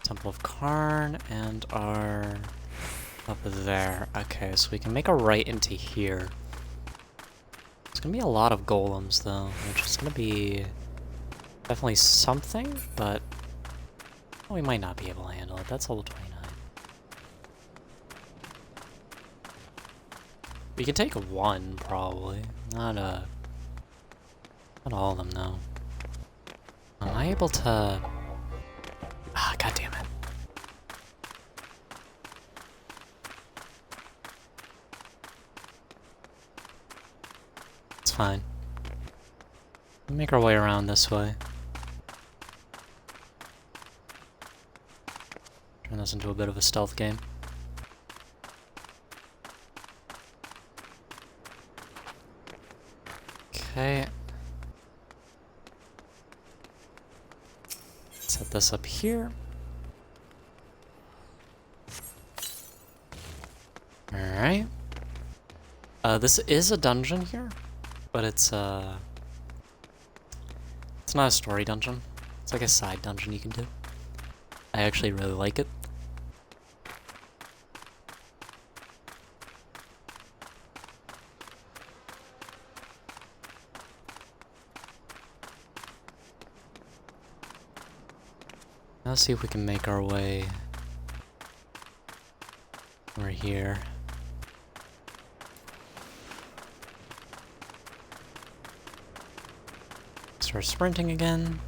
Temple of Karn and are up there. Okay, so we can make a right into here. It's gonna be a lot of golems though, which is gonna be definitely something, but we might not be able to handle it. That's level 29. We can take one probably, not all of them though. I I able to... Ah, god damn it. It's fine. We'll make our way around this way. Turn this into a bit of a stealth game. Okay. Set this up here. Alright. This is a dungeon here, but it's not a story dungeon. It's like a side dungeon you can do. I actually really like it. Let's see if we can make our way over here. Start sprinting again.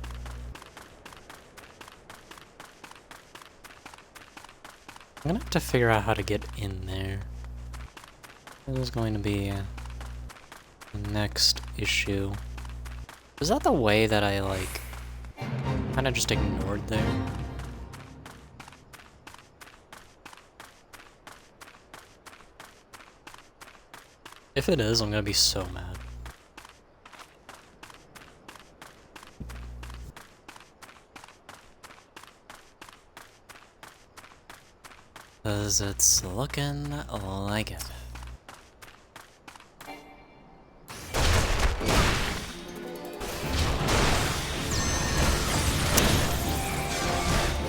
I'm gonna have to figure out how to get in there. This is going to be the next issue. Is that the way that I, like, kind of just ignored there? If it is, I'm gonna be so mad. Cause it's looking like it.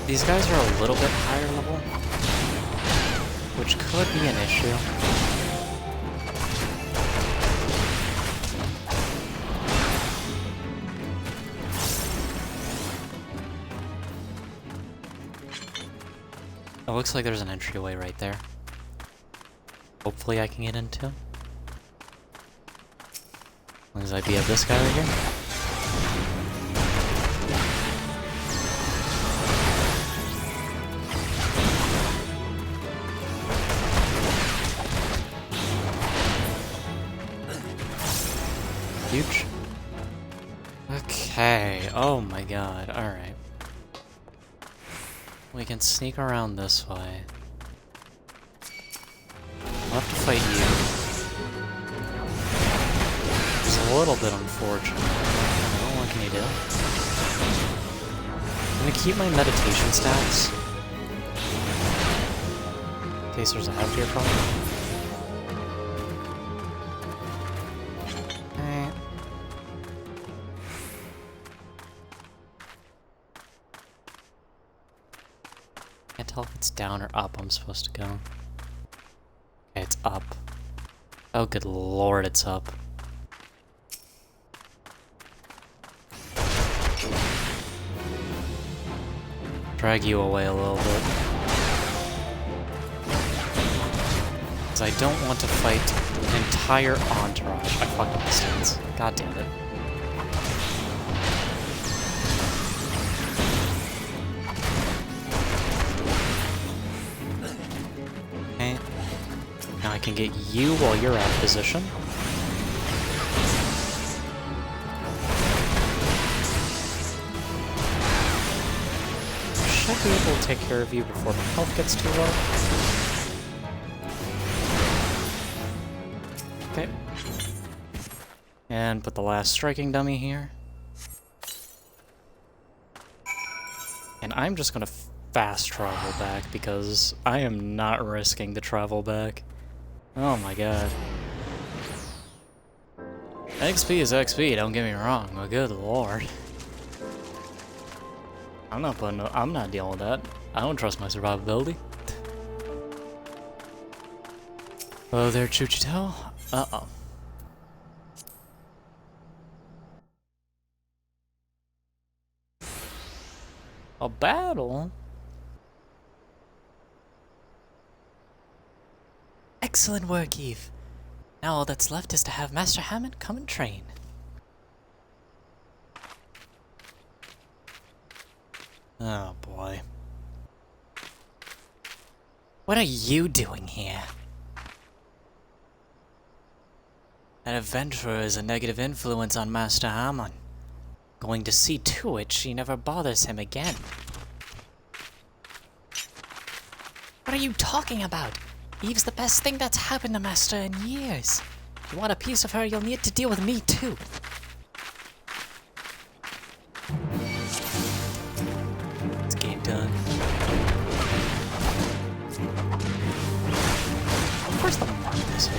These guys are a little bit higher level, which could be an issue. It looks like there's an entryway right there. Hopefully I can get into. As long as I beat up this guy right here. Huge. Okay, oh my god, alright. We can sneak around this way. I'll have to fight you. It's a little bit unfortunate. Oh, what can you do? I'm gonna keep my meditation stats. In case there's a healthier problem. Can't tell if it's down or up I'm supposed to go. Okay, it's up. Oh, good lord, it's up. Drag you away a little bit. Because I don't want to fight an entire entourage. I fucked up the stance. God damn it. Now I can get you while you're out of position. Should be able to take care of you before my health gets too low. Okay. And put the last striking dummy here. And I'm just gonna fast travel back because I am not risking the travel back. Oh my god. XP is XP, don't get me wrong, but good lord. I'm not dealing with that. I don't trust my survivability. Hello there, Chuchito. Uh-oh. A battle? Excellent work, Eve. Now all that's left is to have Master Hammond come and train. Oh boy. What are you doing here? That adventurer is a negative influence on Master Hammond. Going to see to it she never bothers him again. What are you talking about? Eve's the best thing that's happened to Master in years. If you want a piece of her, you'll need to deal with me too. It's game done. Of course the mark is here.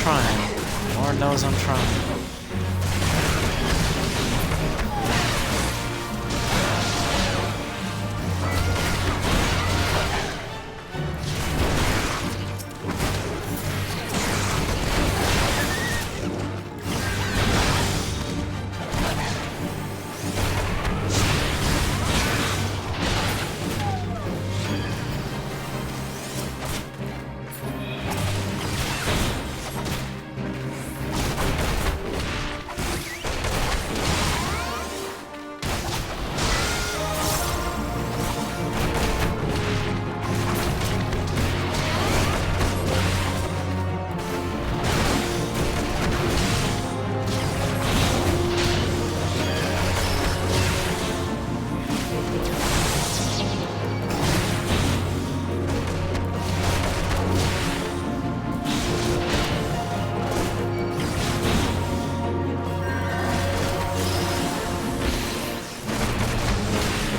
Trying. Lord knows I'm trying.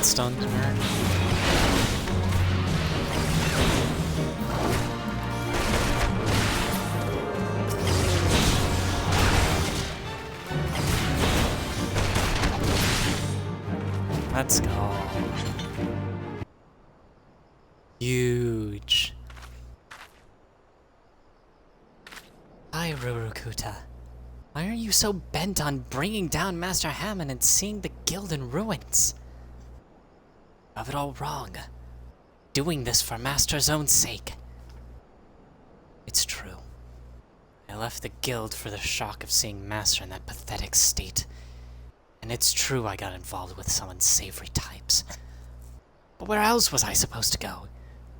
Stunned her. Let's go. Huge. Hi, Rurukuta. Why are you so bent on bringing down Master Hammond and seeing the guild in ruins? You have it all wrong. Doing this for Master's own sake. It's true. I left the guild for the shock of seeing Master in that pathetic state. And it's true I got involved with some unsavory types. But where else was I supposed to go?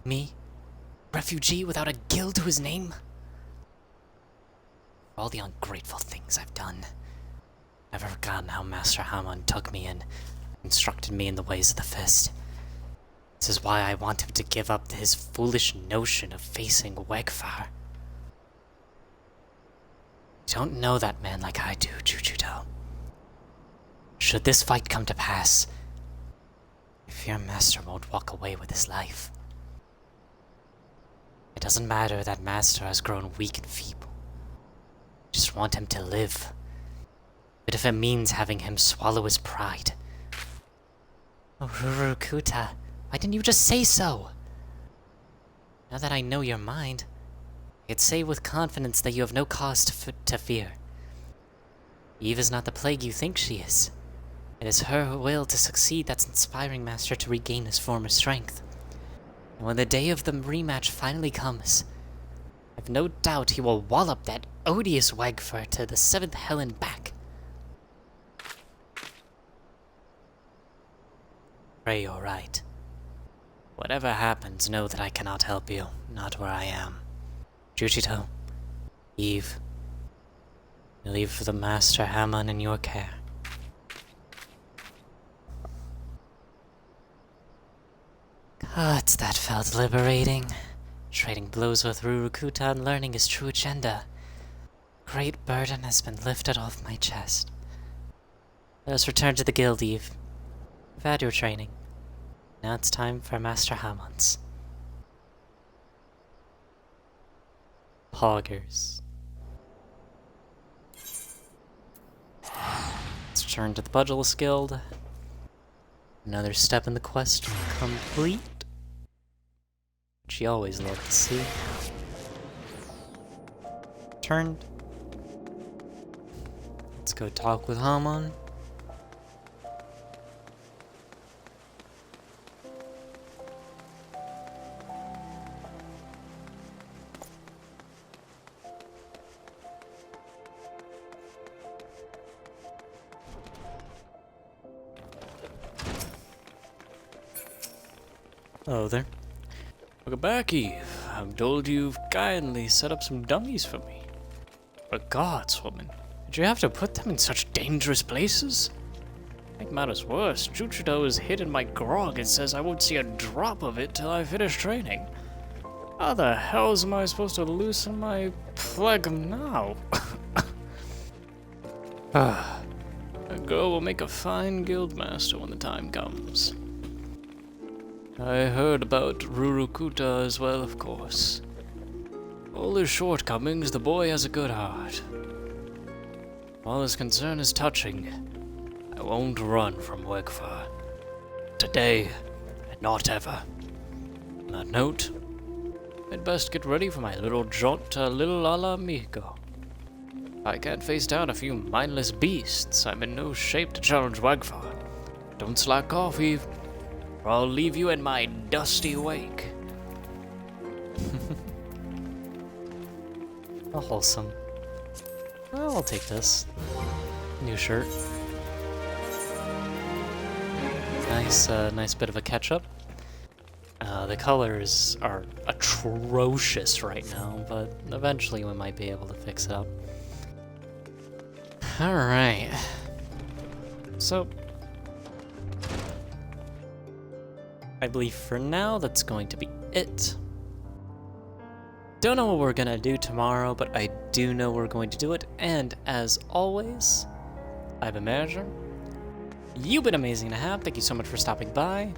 Me? Refugee without a guild to his name? For all the ungrateful things I've done. Never forgotten how Master Hammond took me and instructed me in the ways of the fist. This is why I want him to give up his foolish notion of facing Wegfar. You don't know that man like I do, Jujuto. Should this fight come to pass, I fear Master won't walk away with his life. It doesn't matter that Master has grown weak and feeble. I just want him to live. But if it means having him swallow his pride... Oh, Rurukuta, why didn't you just say so? Now that I know your mind, I could say with confidence that you have no cause to fear. Eve is not the plague you think she is. It is her will to succeed that's inspiring Master to regain his former strength. And when the day of the rematch finally comes, I've no doubt he will wallop that odious Wegfar to the 7th hell and back. Pray you're right. Whatever happens, know that I cannot help you, not where I am. Juchito, Eve, I leave the Master Hammond in your care. God, that felt liberating. Trading blows with Rurukuta and learning his true agenda. Great burden has been lifted off my chest. Let us return to the guild, Eve. You've had your training. Now it's time for Master Hammon's. Poggers. Let's turn to the Pugilist Guild. Another step in the quest complete. Which you always love to see. Turned. Let's go talk with Hammon. Hello there. Welcome back, Eve. I'm told you've kindly set up some dummies for me. But gods, woman, did you have to put them in such dangerous places? To make matters worse, Juchido is hidden my grog and says I won't see a drop of it till I finish training. How the hells am I supposed to loosen my phlegm now? A girl will make a fine guildmaster when the time comes. I heard about Rurukuta as well, of course. All his shortcomings, the boy has a good heart. All his concern is touching. I won't run from Wegfar. Today, and not ever. On that note, I'd best get ready for my little jaunt to Little Alamigo. I can't face down a few mindless beasts. I'm in no shape to challenge Wegfar. Don't slack off, Eve, or I'll leave you in my dusty wake. How wholesome. Well, I'll take this. New shirt. Nice, nice bit of a catch-up. The colors are atrocious right now, but eventually we might be able to fix it up. Alright. So, I believe for now that's going to be it. Don't know what we're gonna do tomorrow, but I do know we're going to do it, and as always, I've been Manager. You've been amazing to have. Thank you so much for stopping by,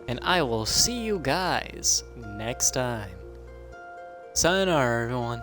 and I will see you guys next time. Sayonara, everyone.